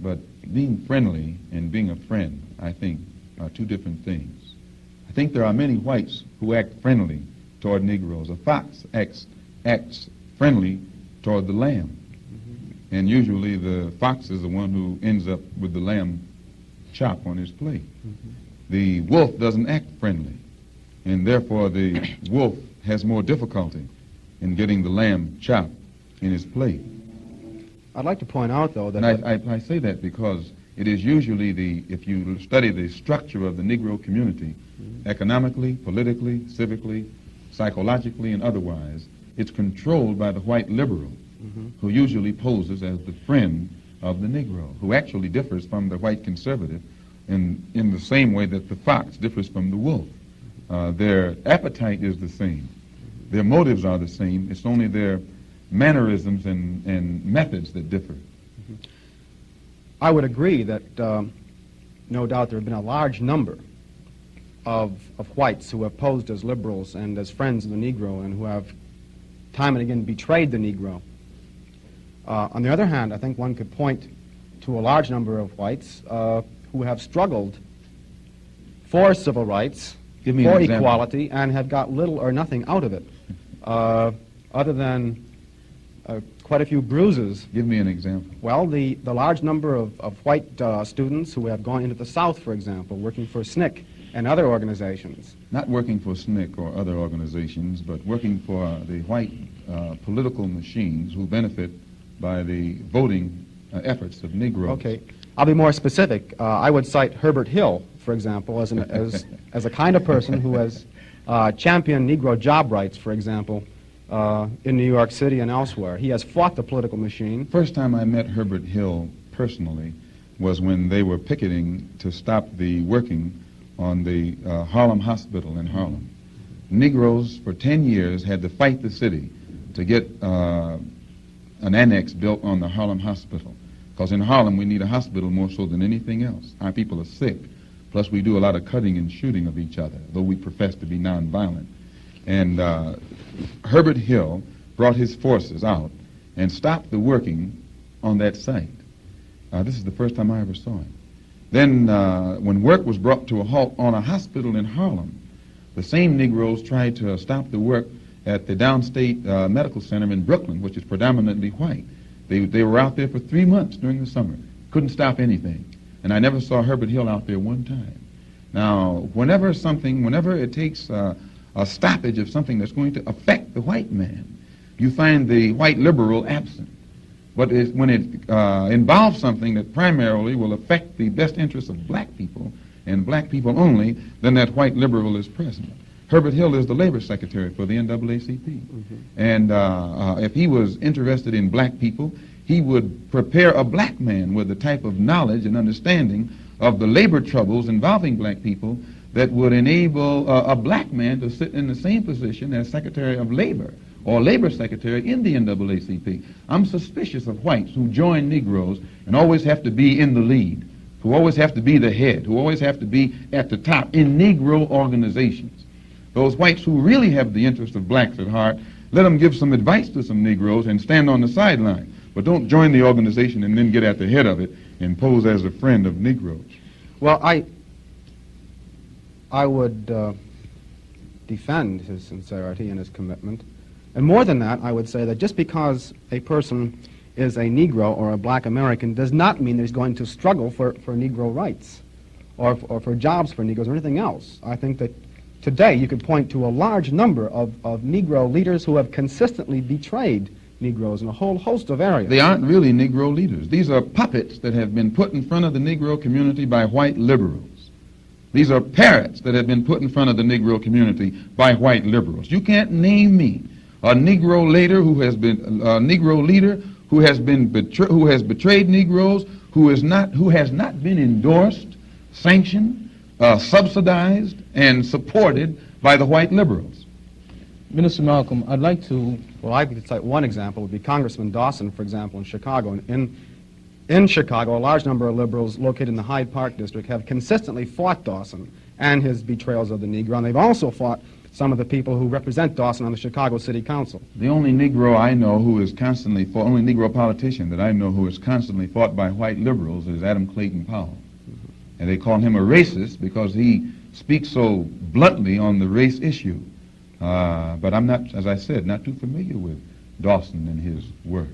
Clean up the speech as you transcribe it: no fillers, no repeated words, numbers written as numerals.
But being friendly and being a friend, I think, are two different things. I think there are many whites who act friendly toward Negroes. A fox acts friendly toward the lamb. And usually the fox is the one who ends up with the lamb chop on his plate. The wolf doesn't act friendly, and therefore the wolf has more difficulty in getting the lamb chop in his plate. I'd like to point out, though, that... And I say that because it is usually if you study the structure of the Negro community, economically, politically, civically, psychologically, and otherwise, it's controlled by the white liberal, who usually poses as the friend of the Negro, who actually differs from the white conservative in the same way that the fox differs from the wolf. Their appetite is the same. Their motives are the same. It's only their mannerisms and methods that differ. I would agree that no doubt there have been a large number of whites who have posed as liberals and as friends of the Negro and who have time and again betrayed the Negro. On the other hand, I think one could point to a large number of whites who have struggled for civil rights, for equality, and have got little or nothing out of it, other than quite a few bruises. Give me an example. Well, the large number of white students who have gone into the South, for example, working for SNCC and other organizations. Not working for SNCC or other organizations, but working for the white political machines who benefit by the voting efforts of Negroes. Okay. I'll be more specific. I would cite Herbert Hill, for example, as a kind of person who has championed Negro job rights, for example, in New York City and elsewhere. He has fought the political machine. First time I met Herbert Hill personally was when they were picketing to stop the working on the Harlem Hospital in Harlem. Negroes for 10 years had to fight the city to get an annex built on the Harlem Hospital. Because in Harlem, we need a hospital more so than anything else. Our people are sick. Plus, we do a lot of cutting and shooting of each other, though we profess to be nonviolent. And Herbert Hill brought his forces out and stopped the working on that site. This is the first time I ever saw him. Then, when work was brought to a halt on a hospital in Harlem, the same Negroes tried to stop the work at the Downstate Medical Center in Brooklyn, which is predominantly white. They were out there for 3 months during the summer. Couldn't stop anything. And I never saw Herbert Hill out there one time. Now, whenever it takes a stoppage of something that's going to affect the white man, you find the white liberal absent. But when it involves something that primarily will affect the best interests of black people, and black people only, then that white liberal is present. Herbert Hill is the labor secretary for the NAACP. And if he was interested in black people, he would prepare a black man with the type of knowledge and understanding of the labor troubles involving black people that would enable a black man to sit in the same position as Secretary of Labor or Labor Secretary in the NAACP. I'm suspicious of whites who join Negroes and always have to be in the lead, who always have to be the head, who always have to be at the top in Negro organizations. Those whites who really have the interest of blacks at heart, let them give some advice to some Negroes and stand on the sideline. But don't join the organization and then get at the head of it and pose as a friend of Negroes. Well, I would defend his sincerity and his commitment. And more than that, I would say that just because a person is a Negro or a black American does not mean that he's going to struggle for Negro rights or for jobs for Negroes or anything else. I think that today you could point to a large number of Negro leaders who have consistently betrayed Negroes in a whole host of areas. They aren't really Negro leaders. These are puppets that have been put in front of the Negro community by white liberals. These are parrots that have been put in front of the Negro community by white liberals. You can't name me a Negro leader who has betrayed Negroes, who has not been endorsed, sanctioned, subsidized, and supported by the white liberals. Minister Malcolm, I'd like to... Well, I could cite one example would be Congressman Dawson, for example, in Chicago. In Chicago, a large number of liberals located in the Hyde Park district have consistently fought Dawson and his betrayals of the Negro, and they've also fought some of the people who represent Dawson on the Chicago City Council. The only Negro I know who is constantly fought, only Negro politician that I know who is constantly fought by white liberals is Adam Clayton Powell. And they call him a racist because he speaks so bluntly on the race issue. But I'm not, as I said, not too familiar with Dawson and his work.